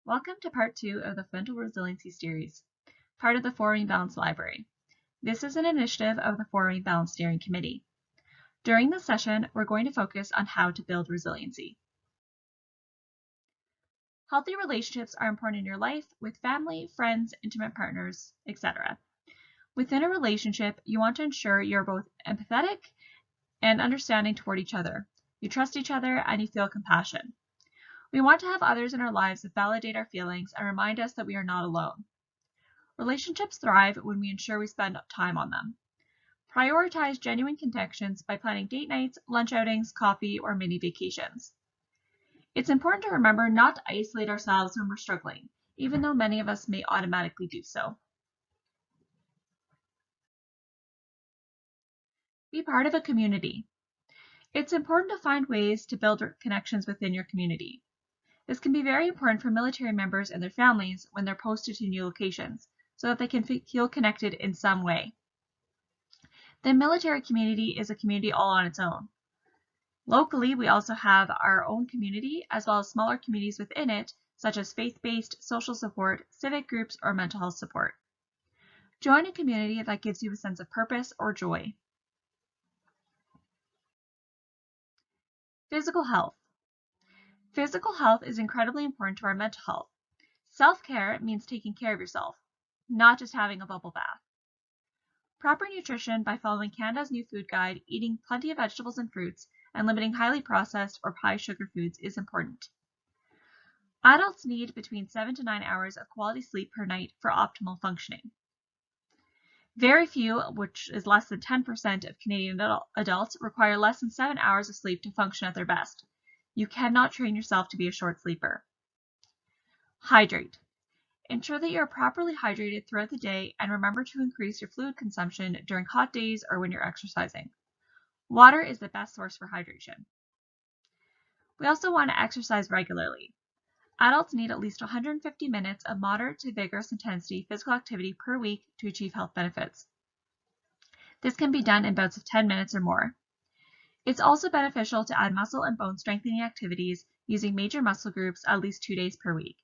Welcome to part 2 of the Mental Resiliency series, part of the Forming Balance Library. This is an initiative of the Forming Balance Steering Committee. During this session, we're going to focus on how to build resiliency. Healthy relationships are important in your life with family, friends, intimate partners, etc. Within a relationship, you want to ensure you're both empathetic and understanding toward each other. You trust each other and you feel compassion. We want to have others in our lives that validate our feelings and remind us that we are not alone. Relationships thrive when we ensure we spend time on them. Prioritize genuine connections by planning date nights, lunch outings, coffee, or mini vacations. It's important to remember not to isolate ourselves when we're struggling, even though many of us may automatically do so. Be part of a community. It's important to find ways to build connections within your community. This can be very important for military members and their families when they're posted to new locations, so that they can feel connected in some way. The military community is a community all on its own. Locally, we also have our own community, as well as smaller communities within it, such as faith-based, social support, civic groups, or mental health support. Join a community that gives you a sense of purpose or joy. Physical health. Physical health is incredibly important to our mental health. Self-care means taking care of yourself, not just having a bubble bath. Proper nutrition by following Canada's new food guide, eating plenty of vegetables and fruits, and limiting highly processed or high sugar foods is important. Adults need between 7 to 9 hours of quality sleep per night for optimal functioning. Very few, which is less than 10% of Canadian adults, require less than 7 hours of sleep to function at their best. You cannot train yourself to be a short sleeper. Hydrate. Ensure that you are properly hydrated throughout the day and remember to increase your fluid consumption during hot days or when you're exercising. Water is the best source for hydration. We also want to exercise regularly. Adults need at least 150 minutes of moderate to vigorous intensity physical activity per week to achieve health benefits. This can be done in bouts of 10 minutes or more. It's also beneficial to add muscle and bone strengthening activities using major muscle groups at least 2 days per week.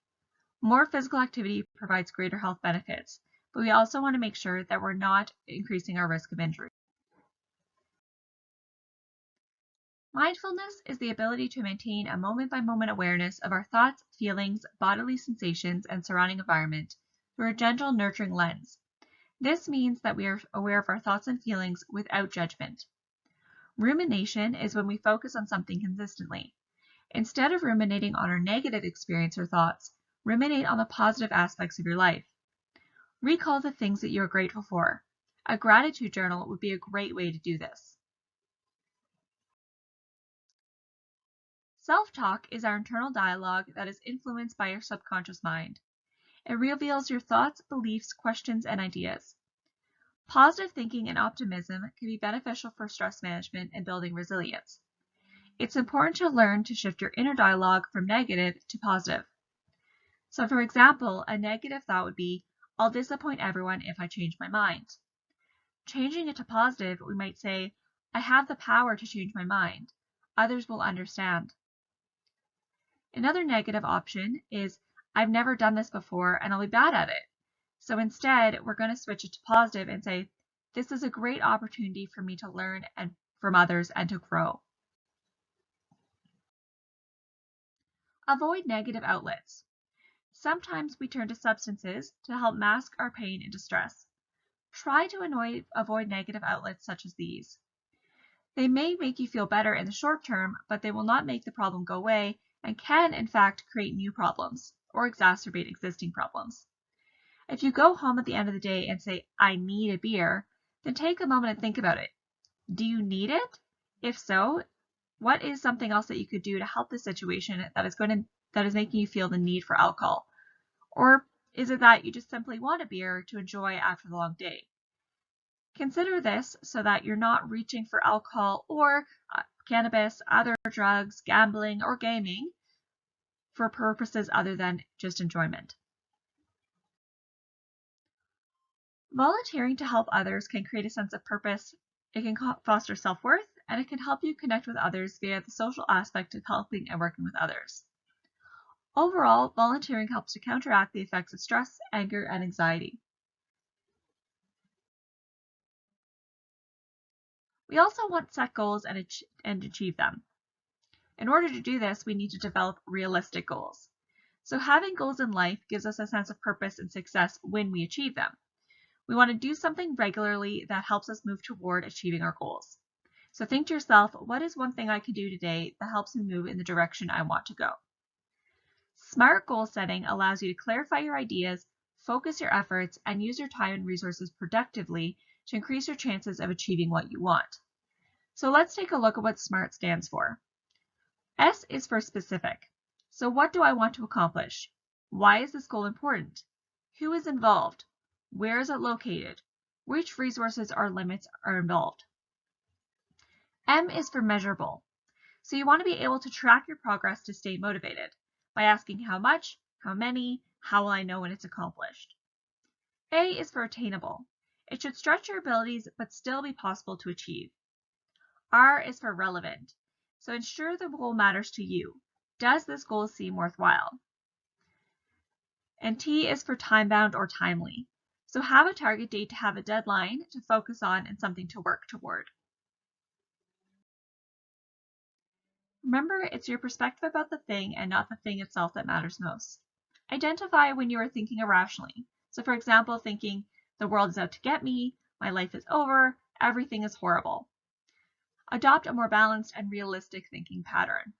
More physical activity provides greater health benefits, but we also want to make sure that we're not increasing our risk of injury. Mindfulness is the ability to maintain a moment-by-moment awareness of our thoughts, feelings, bodily sensations, and surrounding environment through a gentle, nurturing lens. This means that we are aware of our thoughts and feelings without judgment. Rumination is when we focus on something consistently. Instead of ruminating on our negative experience or thoughts, ruminate on the positive aspects of your life. Recall the things that you are grateful for. A gratitude journal would be a great way to do this. Self-talk is our internal dialogue that is influenced by your subconscious mind. It reveals your thoughts, beliefs, questions, and ideas. Positive thinking and optimism can be beneficial for stress management and building resilience. It's important to learn to shift your inner dialogue from negative to positive. So for example, a negative thought would be, I'll disappoint everyone if I change my mind. Changing it to positive, we might say, I have the power to change my mind. Others will understand. Another negative option is, I've never done this before and I'll be bad at it. So instead, we're going to switch it to positive and say, this is a great opportunity for me to learn from others and to grow. Avoid negative outlets. Sometimes we turn to substances to help mask our pain and distress. Try to avoid negative outlets such as these. They may make you feel better in the short term, but they will not make the problem go away and can, in fact, create new problems or exacerbate existing problems. If you go home at the end of the day and say, I need a beer, then take a moment and think about it. Do you need it? If so, what is something else that you could do to help the situation that is making you feel the need for alcohol? Or is it that you just simply want a beer to enjoy after the long day? Consider this so that you're not reaching for alcohol or cannabis, other drugs, gambling, or gaming for purposes other than just enjoyment. Volunteering to help others can create a sense of purpose, it can foster self-worth, and it can help you connect with others via the social aspect of helping and working with others. Overall, volunteering helps to counteract the effects of stress, anger, and anxiety. We also want to set goals and achieve them. In order to do this, we need to develop realistic goals. So having goals in life gives us a sense of purpose and success when we achieve them. We want to do something regularly that helps us move toward achieving our goals. So think to yourself, what is one thing I can do today that helps me move in the direction I want to go? Smart goal setting allows you to clarify your ideas, focus your efforts, and use your time and resources productively to increase your chances of achieving what you want. So let's take a look at what SMART stands for. S is for specific. So what do I want to accomplish? Why is this goal important? Who is involved? Where is it located? Which resources or limits are involved? M is for measurable. So you want to be able to track your progress to stay motivated by asking how much, how many, how will I know when it's accomplished? A is for attainable. It should stretch your abilities but still be possible to achieve. R is for relevant. So ensure the goal matters to you. Does this goal seem worthwhile? And T is for time-bound or timely. So have a target date to have a deadline to focus on and something to work toward. Remember, it's your perspective about the thing and not the thing itself that matters most. Identify when you are thinking irrationally. So for example, thinking, the world is out to get me, my life is over, everything is horrible. Adopt a more balanced and realistic thinking pattern.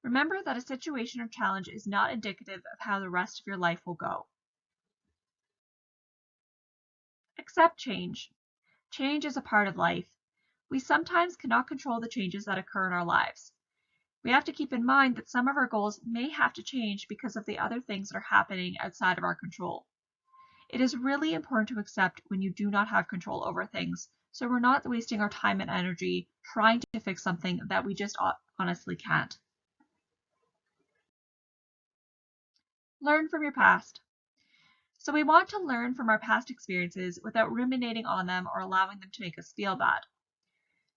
Remember that a situation or challenge is not indicative of how the rest of your life will go. Accept change. Change is a part of life. We sometimes cannot control the changes that occur in our lives. We have to keep in mind that some of our goals may have to change because of the other things that are happening outside of our control. It is really important to accept when you do not have control over things, so we're not wasting our time and energy trying to fix something that we just honestly can't. Learn from your past. So we want to learn from our past experiences without ruminating on them or allowing them to make us feel bad.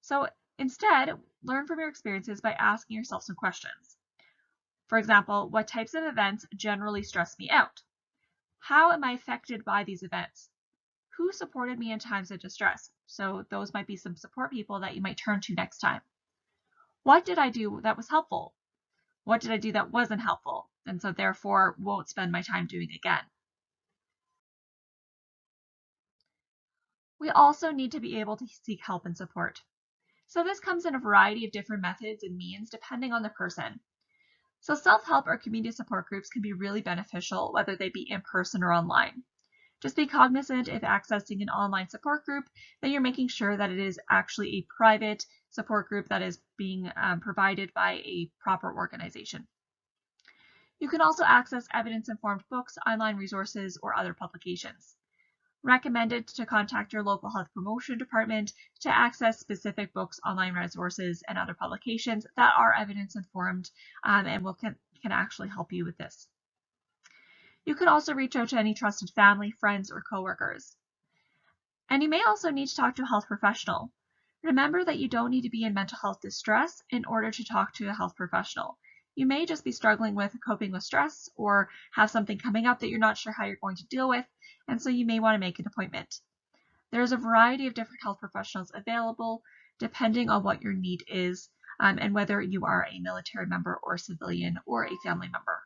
So instead, learn from your experiences by asking yourself some questions. For example, what types of events generally stress me out? How am I affected by these events? Who supported me in times of distress? So those might be some support people that you might turn to next time. What did I do that was helpful? What did I do that wasn't helpful? And so therefore won't spend my time doing again. We also need to be able to seek help and support. So this comes in a variety of different methods and means depending on the person. So self-help or community support groups can be really beneficial, whether they be in person or online. Just be cognizant if accessing an online support group that you're making sure that it is actually a private support group that is being provided by a proper organization. You can also access evidence-informed books, online resources, or other publications. Recommended to contact your local health promotion department to access specific books, online resources, and other publications that are evidence-informed and can actually help you with this. You can also reach out to any trusted family, friends, or coworkers. And you may also need to talk to a health professional. Remember that you don't need to be in mental health distress in order to talk to a health professional. You may just be struggling with coping with stress or have something coming up that you're not sure how you're going to deal with, and so you may want to make an appointment. There's a variety of different health professionals available depending on what your need is and whether you are a military member or civilian or a family member.